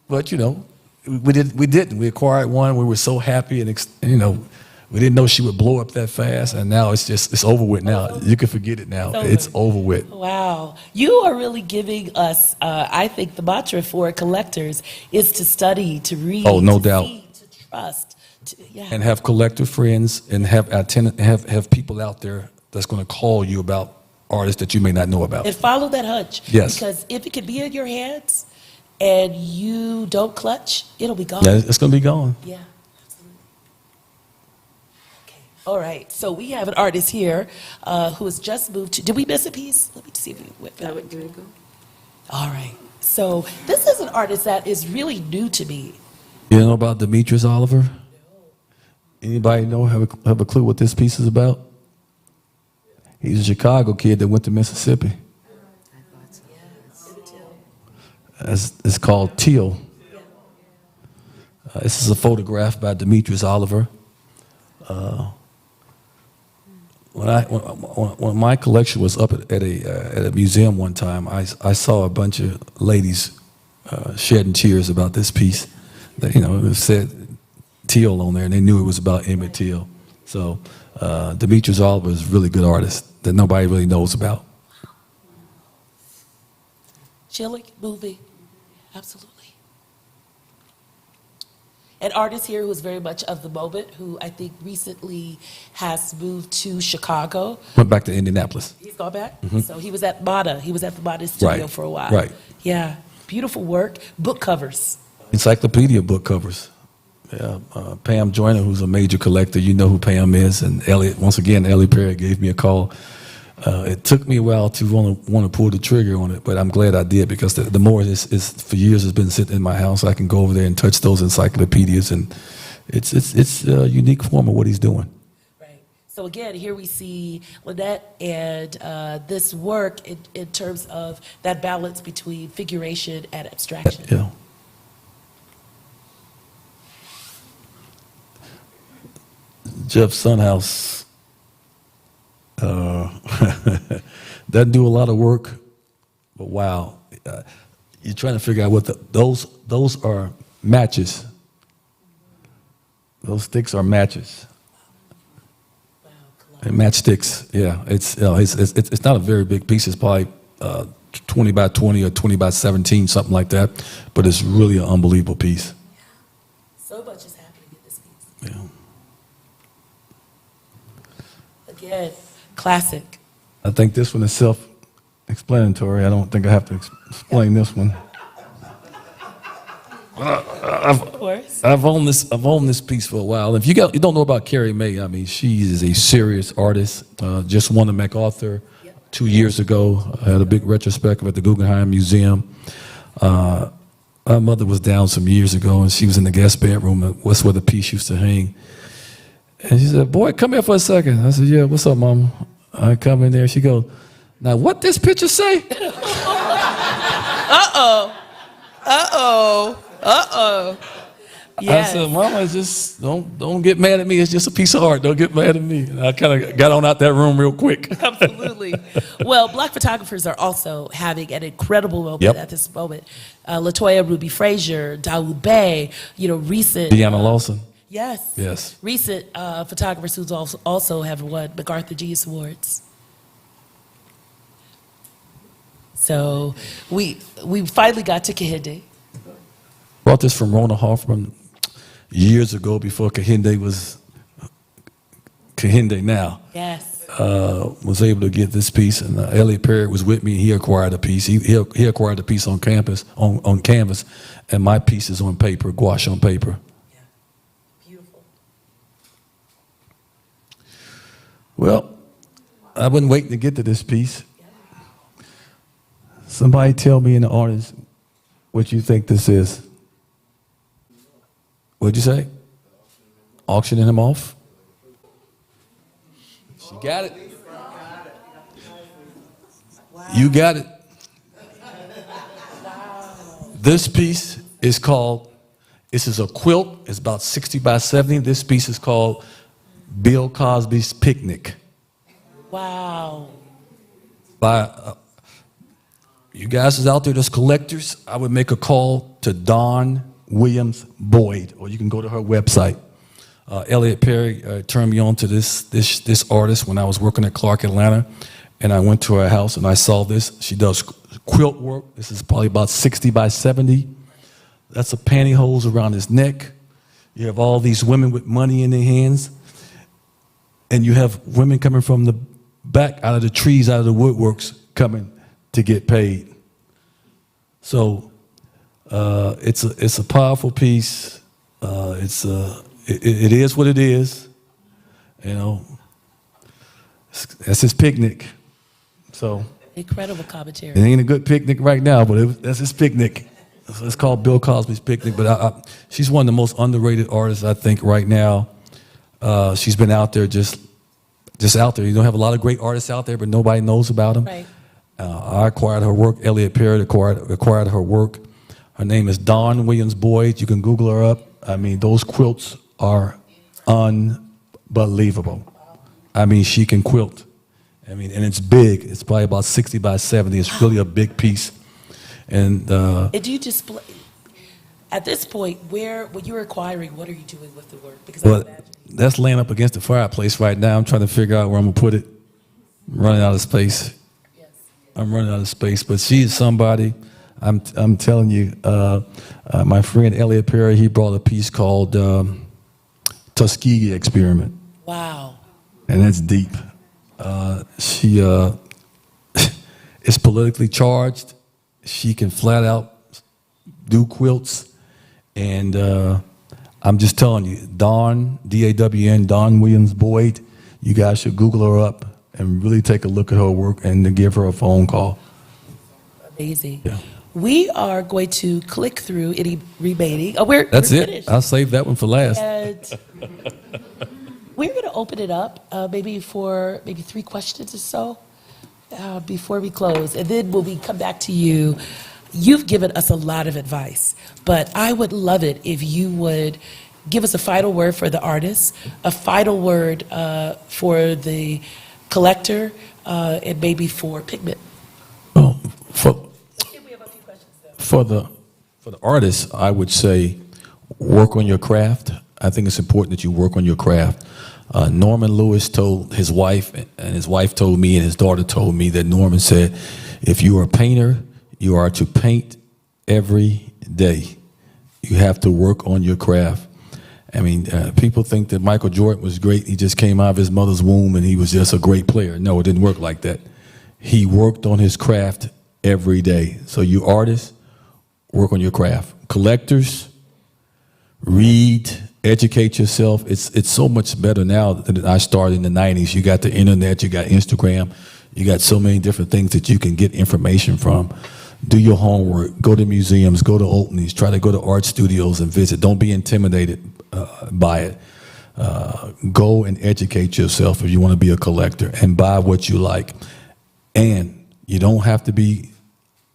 But you know, we didn't. We acquired one. We were so happy, and you know, we didn't know she would blow up that fast. And now it's over with. Now you can forget it. Now it's over with. Wow, you are really giving us. I think the mantra for collectors is to study, to read. Oh, no to doubt. See, to trust. And have collector friends, and have people out there that's going to call you about artists that you may not know about. And follow that hunch. Yes. Because if it can be in your hands and you don't clutch, it'll be gone. Yeah, it's going to be gone. Yeah, absolutely. Okay. All right. So we have an artist here who has just moved to. Did we miss a piece? Let me see if we went back. All right. So this is an artist that is really new to me. You know about Demetrius Oliver? No. Anybody know, have a clue what this piece is about? He's a Chicago kid that went to Mississippi. It's called Teal. This is a photograph by Demetrius Oliver. When my collection was up at a museum one time, I saw a bunch of ladies shedding tears about this piece. You know, it said Teal on there, and they knew it was about Emmett Till. So Demetrius Oliver is a really good artist that nobody really knows about. Chilling movie, absolutely. An artist here who is very much of the moment, who I think recently has moved to Chicago. Went back to Indianapolis. He's gone back? Mm-hmm. So he was at MATA. He was at the MATA studio for a while. Right. Yeah, beautiful work. Book covers. Encyclopedia book covers. Yeah, Pam Joyner, who's a major collector, you know who Pam is, and Elliot. Once again, Elliot Perry gave me a call. It took me a while to want to pull the trigger on it, but I'm glad I did, because the more it's for years it's been sitting in my house. I can go over there and touch those encyclopedias, and it's a unique form of what he's doing. Right. So again, here we see Lynette and this work in terms of that balance between figuration and abstraction. Yeah. Jeff Sunhouse doesn't do a lot of work, but wow, you're trying to figure out what those are matches. Those sticks are matches. Wow, and matchsticks, yeah. It's not a very big piece. It's probably 20 by 20 or 20 by 17, something like that. But it's really an unbelievable piece. Yeah. So much is happening in this piece. Yeah. Again, classic. I think this one is self-explanatory. I don't think I have to explain this one. Of course. I've owned this piece for a while. If you don't know about Carrie May, I mean, she is a serious artist. Just won the MacArthur 2 years ago. I had a big retrospective at the Guggenheim Museum. My mother was down some years ago, and she was in the guest bedroom. That's where the piece used to hang. And she said, "Boy, come here for a second." I said, "Yeah, what's up, Mama?" I come in there. She goes, "Now, what this picture say?" Yes. I said, "Mama, just don't get mad at me. It's just a piece of art. Don't get mad at me." And I kind of got on out that room real quick. Absolutely. Well, Black photographers are also having an incredible moment at this moment. LaToya Ruby Frazier, Dawood Bey, recent. Deanna Lawson. Yes. Yes. Recent photographers who also have won MacArthur Genius Awards. So we finally got to Kehinde. Brought this from Rona Hoffman years ago, before Kehinde was Kehinde now. Yes. Was able to get this piece, and Elliot Perry was with me. He acquired a piece. He acquired a piece on canvas, and my piece is on paper, gouache on paper. Yeah. Beautiful. Well, I've been waiting to get to this piece. Somebody tell me in the audience what you think this is. What'd you say? Auctioning him off? She got it. You got it. This piece is called, this is a quilt. It's about 60 by 70. This piece is called Bill Cosby's Picnic. Wow. By you guys is out there that's collectors, I would make a call to Dawn Williams Boyd, or you can go to her website. Elliot Perry turned me on to this artist when I was working at Clark Atlanta, and I went to her house and I saw this. She does quilt work. This is probably about 60 by 70. That's a pantyhose around his neck. You have all these women with money in their hands, and you have women coming from the back, out of the trees, out of the woodworks, coming to get paid. So it's a powerful piece. It is what it is. You know, that's his picnic. So Incredible commentary. it ain't a good picnic right now, but that's his picnic. So it's called Bill Cosby's Picnic. But she's one of the most underrated artists, I think, right now. She's been out there just out there. You don't have a lot of great artists out there, but nobody knows about them. Right. I acquired her work. Elliot Perry acquired her work. Her name is Dawn Williams Boyd. You can Google her up. I mean, those quilts are unbelievable. I mean, she can quilt. I mean, and it's big. It's probably about 60 by 70. It's really a big piece. And And do you display, at this point, when you're acquiring, what are you doing with the work? Because I imagine. that's laying up against the fireplace right now. I'm trying to figure out where I'm going to put it. I'm running out of space. Yes. I'm running out of space. But she is somebody, I'm telling you, my friend Elliot Perry, he brought a piece called Tuskegee Experiment. Wow. And that's deep. She is politically charged. She can flat out do quilts. And I'm just telling you, Dawn, D-A-W-N, Dawn Williams Boyd, you guys should Google her up and really take a look at her work and to give her a phone call. Amazing. Yeah. We are going to click through any remaining. That's we're it. finished. I'll save that one for last. And we're going to open it up maybe for 3 questions or so before we close. And then when we come back to you, you've given us a lot of advice. But I would love it if you would give us a final word for the artist, a final word for the collector, and maybe for Pigment. Well, We have a few questions, though. for the artist, I would say work on your craft. I think it's important that you work on your craft. Norman Lewis told his wife, and his wife told me, and his daughter told me that Norman said, if you are a painter, you are to paint every day. You have to work on your craft. I mean, people think that Michael Jordan was great. He just came out of his mother's womb and he was just a great player. No, it didn't work like that. He worked on his craft every day. So you artists, work on your craft. Collectors, read, educate yourself. It's so much better now than I started in the 90s. You got the internet, you got Instagram, you got so many different things that you can get information from. Do your homework, go to museums, go to openings, try to go to art studios and visit. Don't be intimidated by it. Go and educate yourself if you want to be a collector and buy what you like. And you don't have to be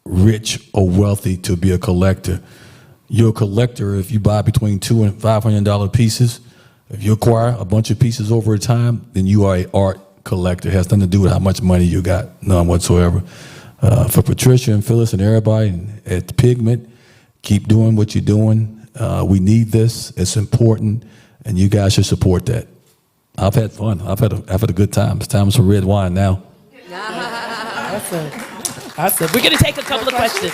rich or wealthy to be a collector. You're a collector if you buy between $200 and $500 pieces. If you acquire a bunch of pieces over time, then you are an art collector. It has nothing to do with how much money you got, none whatsoever. For Patricia and Phyllis and everybody at Pigment, keep doing what you're doing. We need this. It's important, and you guys should support that. I've had fun. I've had a good time. It's time for some red wine now. Awesome. We're going to take a couple of questions.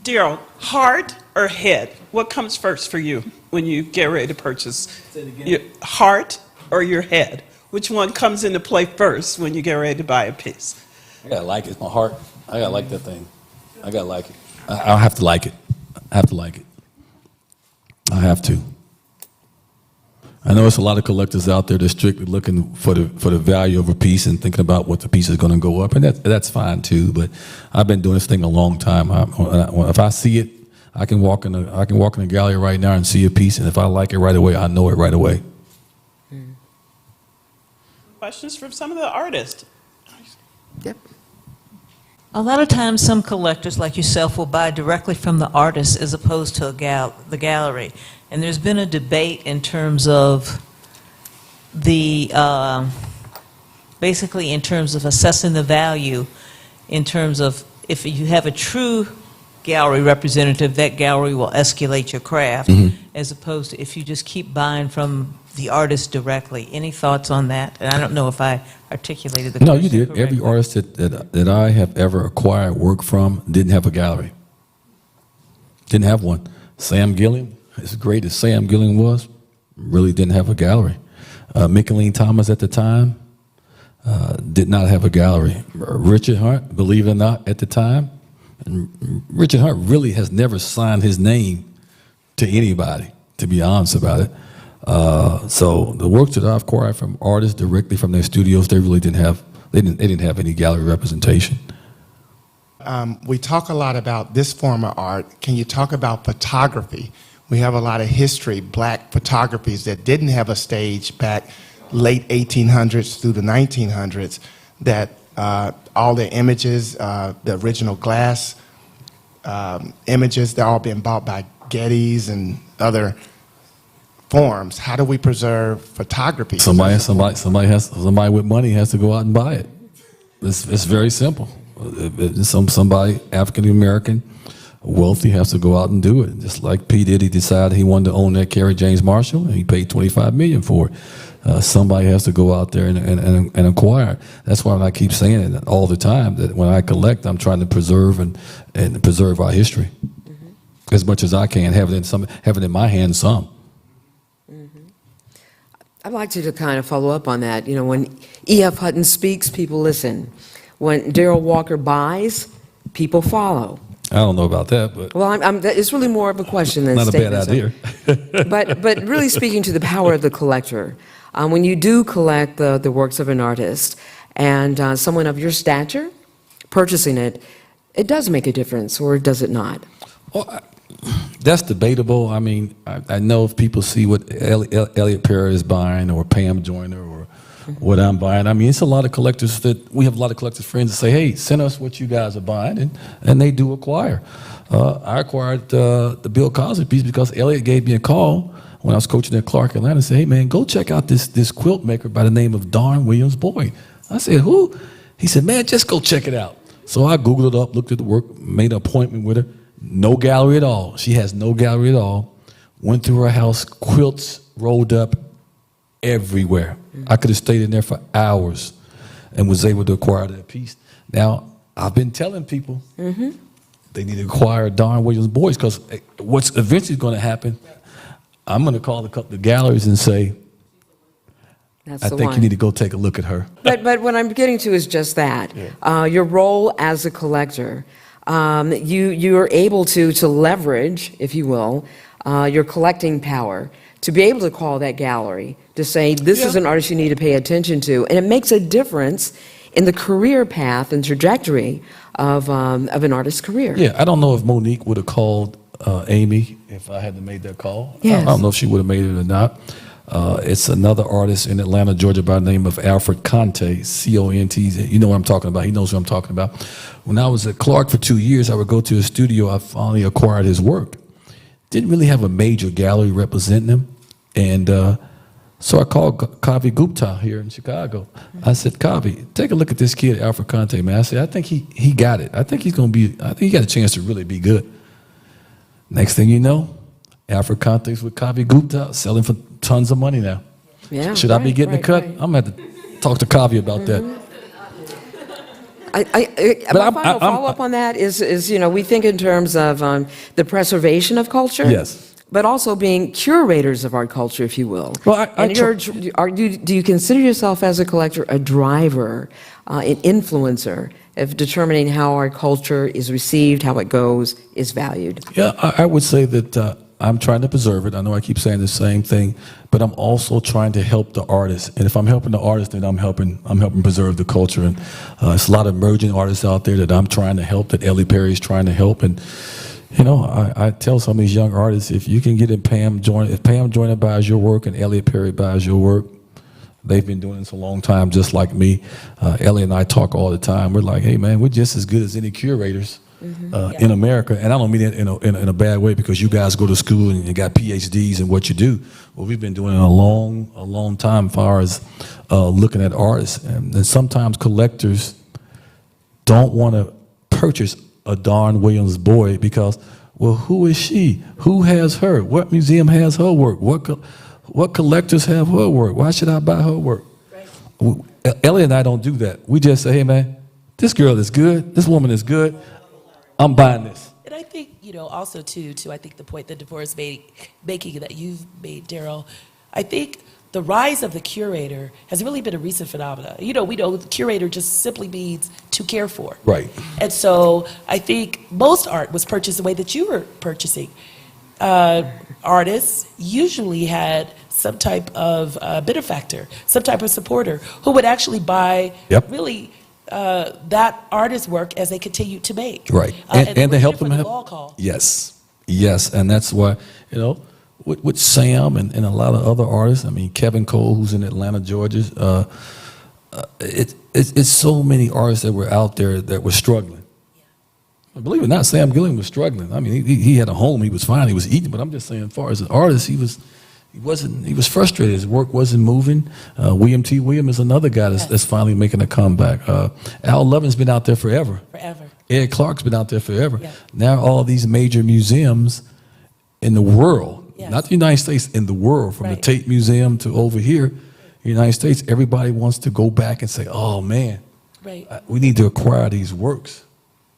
Darrell, heart or head? What comes first for you when you get ready to purchase? Your heart or your head? Which one comes into play first when you get ready to buy a piece? I gotta like it. It's my heart. I gotta like that thing. I gotta like it. I have to like it. I have to like it. I have to. I know it's a lot of collectors out there that's strictly looking for the value of a piece and thinking about what the piece is going to go up, and that's fine too. But I've been doing this thing a long time. If I see it, I can walk in a gallery right now and see a piece, and if I like it right away, I know it right away. Questions from some of the artists? Yep. A lot of times, some collectors, like yourself, will buy directly from the artist as opposed to the gallery. And there's been a debate in terms of basically in terms of assessing the value, in terms of if you have a true gallery representative, that gallery will escalate your craft, as opposed to if you just keep buying from the artist directly. Any thoughts on that? And I don't know if I articulated the No, question you did. correctly. Every artist that I have ever acquired work from didn't have a gallery. Didn't have one. Sam Gilliam, as great as Sam Gilliam was, really didn't have a gallery. Micheline Thomas at the time did not have a gallery. Richard Hunt, believe it or not, at the time, and Richard Hunt really has never signed his name to anybody, to be honest about it. So the works that I've acquired from artists directly from their studios, they really didn't have any gallery representation. We talk a lot about this form of art. Can you talk about photography? We have a lot of history, black photographies that didn't have a stage back late 1800s through the 1900s, that all the images, the original glass images, they're all being bought by Getty's and other forms. How do we preserve photography? Somebody with money has to go out and buy it. It's very simple. Somebody African American, wealthy, has to go out and do it. Just like P. Diddy decided he wanted to own that Kerry James Marshall, and he paid $25 million for it. Somebody has to go out there and acquire. That's why I keep saying it all the time, that when I collect, I'm trying to preserve and preserve our history as much as I can. Have it in my hands some. I'd like to kind of follow up on that. You know, when E.F. Hutton speaks, people listen. When Darrell Walker buys, people follow. I don't know about that, but Well, it's really more of a question than a not a bad statement. idea. But really speaking to the power of the collector, when you do collect the works of an artist and someone of your stature purchasing it, it does make a difference, or does it not? Well, that's debatable. I mean, I know if people see what Elliot Perry is buying, or Pam Joyner, or what I'm buying. I mean, it's a lot of collectors we have a lot of collectors friends that say, hey, send us what you guys are buying, and they do acquire. I acquired the Bill Cosby piece because Elliot gave me a call when I was coaching at Clark Atlanta and said, hey, man, go check out this quilt maker by the name of Don Williams Boyd. I said, who? He said, man, just go check it out. So I Googled it up, looked at the work, made an appointment with her. No gallery at all. She has no gallery at all. Went through her house, quilts rolled up everywhere. I could have stayed in there for hours and was able to acquire that piece. Now, I've been telling people they need to acquire Don Williams Boyd, because what's eventually going to happen, I'm going to call the galleries and say, That's I the think one. you need to go take a look at her. But what I'm getting to is just that. Your role as a collector, you are able to leverage, if you will, your collecting power to be able to call that gallery to say, this is an artist you need to pay attention to. And it makes a difference in the career path and trajectory of an artist's career. Yeah, I don't know if Monique would have called Amy if I hadn't made that call. Yes. I don't know if she would have made it or not. It's another artist in Atlanta, Georgia, by the name of Alfred Conte, C-O-N-T. You know what I'm talking about. He knows what I'm talking about. When I was at Clark for 2 years, I would go to his studio. I finally acquired his work. Didn't really have a major gallery representing him. And so I called Kavi Gupta here in Chicago. I said, Kavi, take a look at this kid, Alfred Conte, man. I said, I think he got it. I think he got a chance to really be good. Next thing you know, Alfred Conte's with Kavi Gupta, selling for tons of money now. Yeah, Should I be getting a cut? right. I'm going to have to talk to Kavi about that. My final follow-up on that is, you know, we think in terms of the preservation of culture. Yes. But also being curators of our culture, if you will. Well, do you consider yourself as a collector a driver, an influencer of determining how our culture is received, how it goes, is valued? Yeah, I would say that I'm trying to preserve it. I know I keep saying the same thing, but I'm also trying to help the artists. And if I'm helping the artists, then I'm helping preserve the culture. And it's a lot of emerging artists out there that I'm trying to help, that Ellie Perry is trying to help. And you know, I tell some of these young artists, if you can get in if Pam Joyner buys your work and Elliot Perry buys your work, they've been doing this a long time, just like me. Ellie and I talk all the time. We're like, hey man, we're just as good as any curators in America. And I don't mean it in a bad way, because you guys go to school and you got PhDs in what you do. Well, we've been doing it a long time as far as looking at artists. And sometimes collectors don't want to purchase a Dawn Williams boy because, well, who is she? Who has her? What museum has her work? What collectors have her work? Why should I buy her work? Right. Ellie and I don't do that. We just say, hey man, this girl is good. This woman is good. I'm buying this. And I think, also too, I think the point that Devorah's making that you've made, Darrell, I think the rise of the curator has really been a recent phenomenon. We know the curator just simply means to care for. Right. And so I think most art was purchased the way that you were purchasing. Artists usually had some type of benefactor, some type of supporter who would actually buy really that artist's work as they continue to make. Right. And to help them have. Call. Yes. And that's why, with Sam and a lot of other artists, I mean, Kevin Cole, who's in Atlanta, Georgia, it's so many artists that were out there that were struggling. Yeah. Believe it or not, Sam Gilliam was struggling. I mean, he had a home, he was fine, he was eating, but I'm just saying, as far as an artist, he was frustrated. His work wasn't moving. William T. Williams is another guy that's finally making a comeback. Al Lovin's been out there forever. Ed Clark's been out there forever. Yeah. Now all these major museums in the world, not the United States, in the world, from the Tate Museum to over here, in the United States, everybody wants to go back and say, oh man, we need to acquire these works.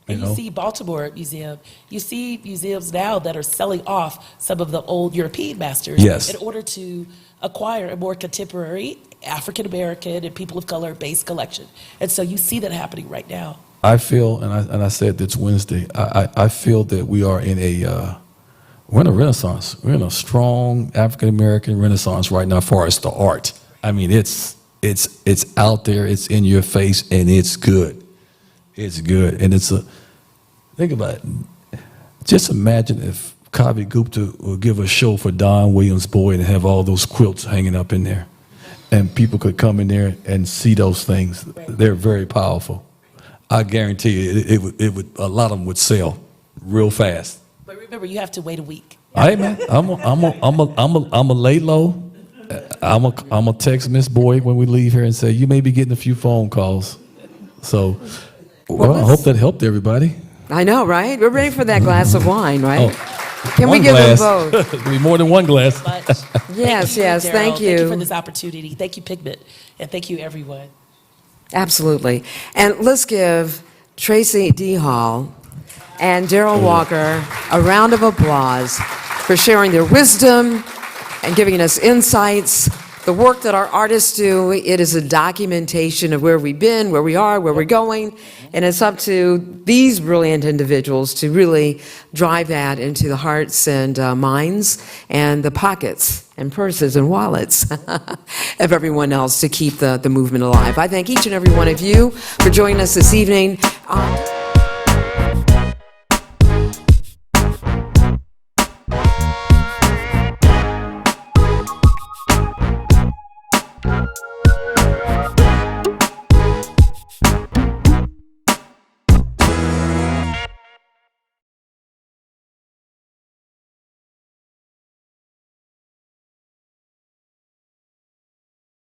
And you see Baltimore Museum, you see museums now that are selling off some of the old European masters in order to acquire a more contemporary African-American and people of color based collection. And so you see that happening right now. I feel, and I said this Wednesday, I feel that we are in we're in a renaissance. We're in a strong African-American renaissance right now as far as the art. I mean, it's out there, it's in your face, and it's good. It's good. And think about it. Just imagine if Kavi Gupta would give a show for Don Williams' boy and have all those quilts hanging up in there. And people could come in there and see those things. They're very powerful. I guarantee you, it would. A lot of them would sell real fast. But remember, you have to wait a week. Hey man, I'm a lay low. I'm a text Miss Boyd when we leave here and say you may be getting a few phone calls. So, well, I hope that helped everybody. I know, right? We're ready for that glass of wine, right? Oh, Can we give them both? It'll be more than one glass. Yes, yes. Thank you. Thank you for this opportunity. Thank you, Pigment, and thank you, everyone. Absolutely. And let's give Tracy D. Hall and Darrell Walker a round of applause for sharing their wisdom and giving us insights. The work that our artists do, it is a documentation of where we've been, where we are, where we're going, and it's up to these brilliant individuals to really drive that into the hearts and minds and the pockets and purses and wallets of everyone else to keep the movement alive. I thank each and every one of you for joining us this evening.